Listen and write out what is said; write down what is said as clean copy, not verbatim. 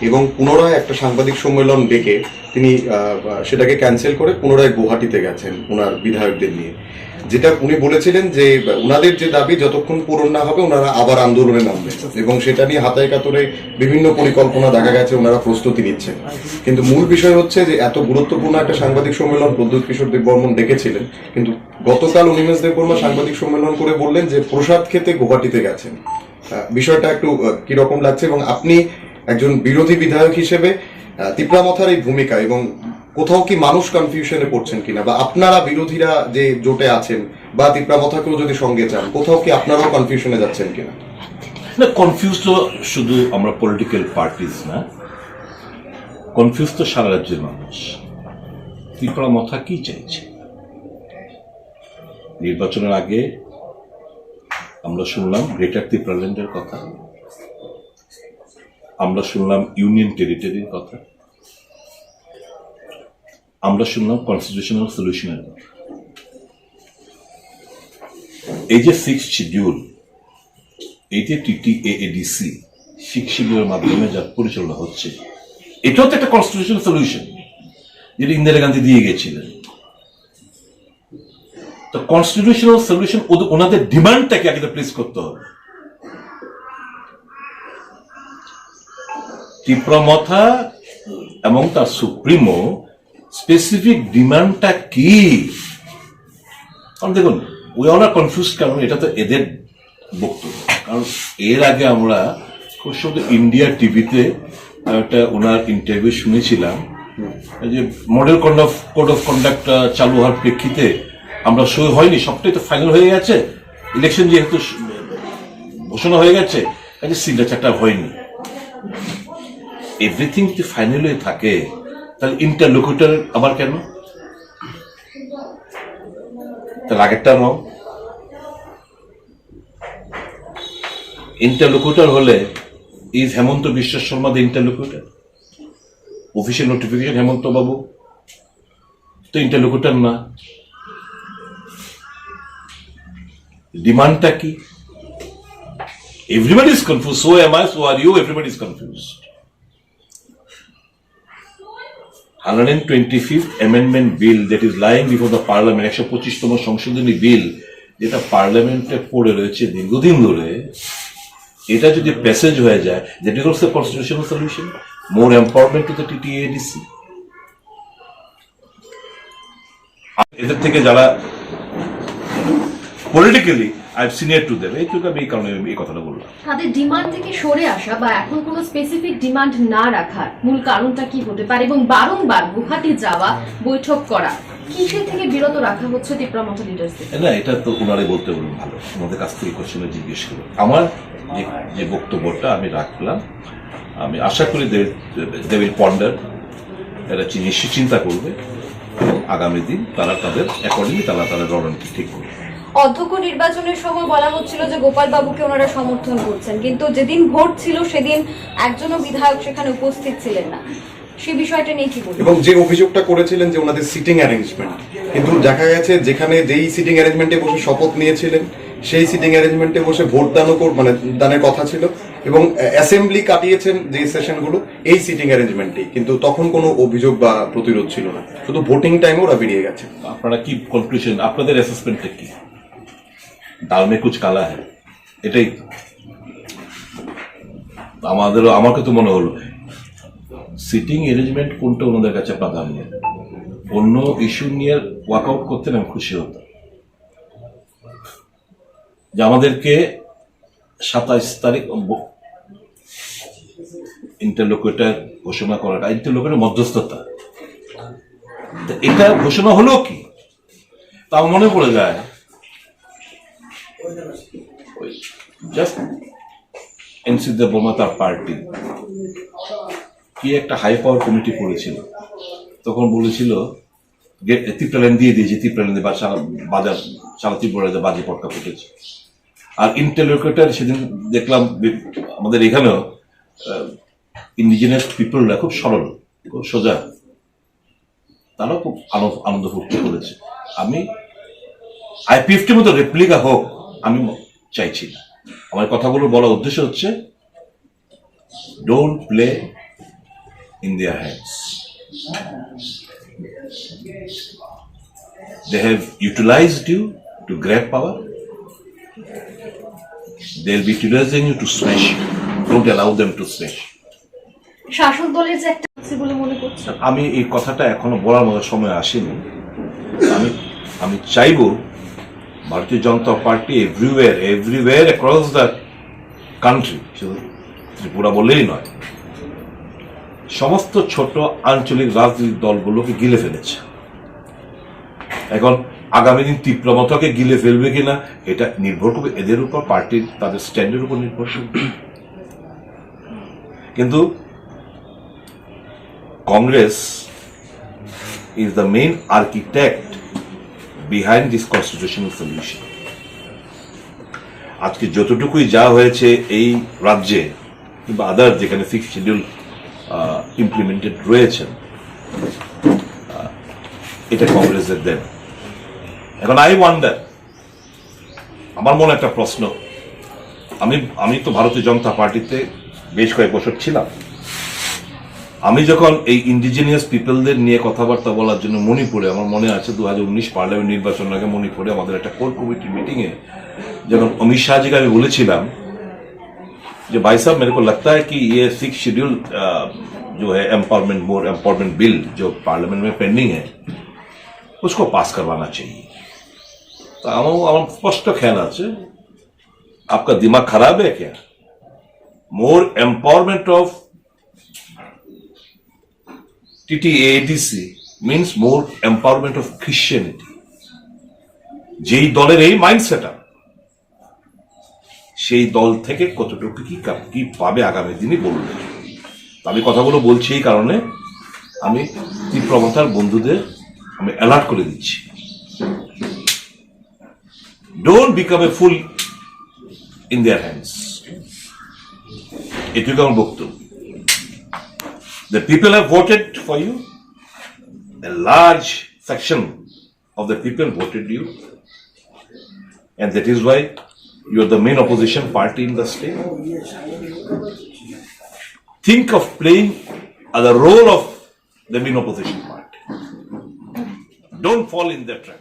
এবং পুনরায় একটা সাংবাদিক সম্মেলন ডেকে তিনি সেটাকে ক্যান্সেল করে পুনরায় গুয়াহাটিতে গেছেন ওনার বিধায়কদের নিয়ে। যেটা উনি বলেছিলেন যে ওনাদের যে দাবি যতক্ষণ পূরণ না হবে ওনারা আবার আন্দোলনে নামবেন, এবং সেটা নিয়ে হাতায় কাতরে বিভিন্ন পরিকল্পনা দেখা গেছে ওনারা প্রস্তুতি নিচ্ছেন। কিন্তু মূল বিষয় হচ্ছে যে এত গুরুত্বপূর্ণ একটা সাংবাদিক সম্মেলন প্রদ্যুৎ কিশোর দেববর্মন ডেকেছিলেন, কিন্তু গতকাল অনিমেষ দেববর্মা সাংবাদিক সম্মেলন করে বললেন যে প্রসাদ খেতে গুয়াহাটিতে গেছেন। বিষয়টা একটু কিরকম লাগছে, এবং আপনি একজন বিরোধী বিধায়ক হিসেবে তিপ্রা মথার এই ভূমিকা, এবং কোথাও কি মানুষ কনফিউশনে পড়ছেন কিনা, বা আপনারা বিরোধীরা যে জোটে আছেন বা তিপ্রা মথাকেও যদি সঙ্গে চান, কোথাও কি আপনারাও কনফিউশনে যাচ্ছেন কিনা? না, কনফিউজ তো শুধু আমরা পলিটিক্যাল পার্টিস না, কনফিউজ তো সারা রাজ্যের মানুষ। তিপ্রা মথা কি চাইছে? নির্বাচনের আগে আমরা শুনলাম গ্রেটার ত্রিপুরাল্যান্ডের কথা, আমরা শুনলাম ইউনিয়ন টেরিটরির কথা, আমরা শুনলাম কনস্টিটিউশনাল সলিউশনের কথা। এই যে 6th শিডিউল, এই যে TTAADC 6 শিডিউলের মাধ্যমে যা পরিচালনা হচ্ছে, এটাও তো একটা কনস্টিটিউশনাল সলিউশন যেটা ইন্দিরা গান্ধী দিয়ে গেছিলেন। তো কনস্টিটিউশনাল সলিউশন ওনাদের ডিমান্ডটাকে আগে প্লেস করতে হবে। তিপ্রা মথা এবং তার সুপ্রিমো স্পেসিফিক ডিমান্ডটা কি? কারণ দেখুন, উই অল আর কনফিউজ, কারণ এটা তো এদের বক্তব্য। কারণ এর আগে আমরা খুব সুন্দর ইন্ডিয়া টিভিতে একটা ওনার ইন্টারভিউ শুনেছিলাম যে মডেল কোড অফ কন্ডাক্ট চালু হওয়ার প্রেক্ষিতে আমরা সই হয়নি, সবটাই তো ফাইনাল হয়ে গেছে, ইলেকশন যেহেতু ঘোষণা হয়ে গেছে, কাজে সিগনেচারটা হয়নি। এভরিথিং যদি ফাইনাল হয়ে থাকে তাহলে ইন্টারলোকুটর আবার কেন? তাহলে আগেরটা রং। ইন্টারলোকুটর হলে is Hemanta Biswa Sarma the interlocutor? Official notification Hemanta babu তো ইন্টারলোকুটর না। ডিমান্ডটা কি? Everybody is confuse, so am I, so are you, everybody is confuse. 125th amendment bill that is lying before the parliament, 125তম সংশোধনী বিল যেটা পার্লামেন্টে পড়ে রয়েছে দীর্ঘদিন ধরে, এটা যদি প্যাসেজ হয়ে যায়, that is also a constitutional solution, more empowerment to the TTADC। এদের থেকে যারা পলিটিক্যালি সিনিয়র টু দেম, এইটুকু আমি এই কারণে এই কথাটা বললাম। তাদের ডিমান্ড থেকে সরে আসা বা এখন কোনো স্পেসিফিক ডিমান্ড না রাখার মূল কারণটা কি হতে পারে, এবং বারংবার গুয়াহাটি যাওয়া, বৈঠক করা, কিসের থেকে বিরত রাখা হচ্ছে তিপ্রা মথা লিডার্সদের? না, এটা তো ওনারে বলতে বলুন, ভালো, আমাদের কাছ থেকে কোশ্চেনে জিজ্ঞেস করুন। আমার যে বক্তব্যটা আমি রাখলাম, আমি আশা করি দে উইল পন্ডার, এরা নিশ্চয়ই চিন্তা করবে, এবং আগামী দিন তারা তাদের অ্যাকর্ডিংলি তাদের রণনীতি ঠিক করবে। অধ্যক্ষ নির্বাচনের সময় বলা হচ্ছিল যে গোপাল বাবুকে ওনারা সমর্থন করছেন, কিন্তু যেদিন ভোট ছিল সেদিন একজনও বিধায়ক সেখানে উপস্থিত ছিলেন না। সেই বিষয়টা নিয়ে কি বলবেন? এবং যে অভিযোগটা করেছিলেন যে ওনাদের সিটিং অ্যারেঞ্জমেন্ট, কিন্তু দেখা গেছে যেখানে যেই সিটিং অ্যারেঞ্জমেন্টে বসে শপথ নিয়েছিলেন সেই সিটিং অ্যারেঞ্জমেন্টে বসে ভোট দানের কথা ছিল, এবং অ্যাসেম্বলি কাটিয়েছেন যে সেশনগুলো এই সিটিং অ্যারেঞ্জমেন্টেই, কিন্তু তখন কোনো অভিযোগ বা প্রতিরোধ ছিল না, শুধু ভোটিং টাইমে ওরা বেরিয়ে গেছে। আপনারা কি কনক্লুশন, আপনাদের অ্যাসেসমেন্টটা কি? ডাল মে কুচ কালা হ্যায়, এটাই আমাকে তো মনে হলো সিটিং অ্যারেঞ্জমেন্ট কোনটা ওনাদের কাছে প্রাধান্য। অন্য ইস্যু নিয়ে ওয়ার্কআউট করতেন, আমি খুশি হতাম যে আমাদেরকে 27 তারিখ ইন্টারলোকুটর ঘোষণা করাটা, ইন্টারলোকুটর মধ্যস্থতা, এটা ঘোষণা হলো কি তা মনে পড়ে যায়। জাস্ট এনসি দেববর্মা তার পার্টি কি একটা হাই পাওয়ার কমিটি করেছিল, তখন বলেছিল ত্রিপুরাল্যান্ড দিয়ে দিয়েছে, ত্রিপুরাল্যান্ডে বাজার সারা ত্রিপুরাতে বাজে পটকা ফুটেছে। আর ইন্টারলোকুটর সেদিন দেখলাম আমাদের এখানেও ইন্ডিজিনাস পিপলরা খুব সরল, খুব সোজা, তারাও খুব আনন্দ ফুর্তি করেছে। আমি আইপিএফটির মতো রেপ্লিকা হোক আমি চাইছি না। আমার কথাগুলো বলার উদ্দেশ্য হচ্ছে don't play in their hands. They have utilized you to grab power. They'll be utilizing you to smash you. Don't allow them to smash you. শাসক দলের যে একটা আছে বলে মনে করছে। আমি এই কথাটা এখনো বলার মতো সময় আসেনি। আমি চাইবো Bharatiya Janata party everywhere across the country, শুধু ত্রিপুরা বললেই নয়, সমস্ত ছোট আঞ্চলিক রাজনৈতিক দলগুলোকে গিলে ফেলেছে। এখন আগামী দিন ত্রিপুরা মথাকে গিলে ফেলবে কিনা এটা নির্ভর করবে এদের উপর, পার্টির তাদের স্ট্যান্ডের উপর নির্ভর করবে। কিন্তু Congress is the main architect behind this constitutional solution. আজকে যতটুকুই যা হয়েছে এই রাজ্যে কিংবা আদার যেখানে 6th শিডিউল ইমপ্লিমেন্টেড রয়েছেন, এটা কংগ্রেসের দেন। এখন আই ওয়ান্ডার, আমার মনে একটা প্রশ্ন, আমি তো ভারতীয় জনতা পার্টিতে বেশ কয়েক বছর ছিলাম। আমি যখন এই ইন্ডিজিনিয়াস পিপলদের নিয়ে কথাবার্তা বলার জন্য মণিপুরে, আমার মনে আছে 2019 পার্লামেন্ট নির্বাচন আগে মণিপুরে আমাদের একটা কোর কমিটির মিটিং এ যখন অমিত শাহজিকে আমি বলেছিলাম যে भाई साहब मेरे को लगता है कि ये 6th शेड्यूल जो है एम्पावरमेंट बिल जो पार्लियामेंट में पेंडिंग है उसको पास करवाना चाहिए। तो আমার স্পষ্ট খেয়াল আছে, आपका दिमाग खराब है क्या? More empowerment of TTADC means more empowerment of Christianity. যেই দলের এই মাইন্ডসেট, সেই দল থেকে কতটুকু কি পাবে আগামী দিনে বলবে। আমি কথাগুলো বলছি এই কারণে, আমি ত্রিপুরা মথার বন্ধুদের আমি অ্যালার্ট করে দিচ্ছি, don't become a full in their hands. এটুকু আমার বক্তব্য। The people have voted for you. A large section of the people voted you. And that is why you are the main opposition party in the state. Think of playing the role of the main opposition party. Don't fall in that trap.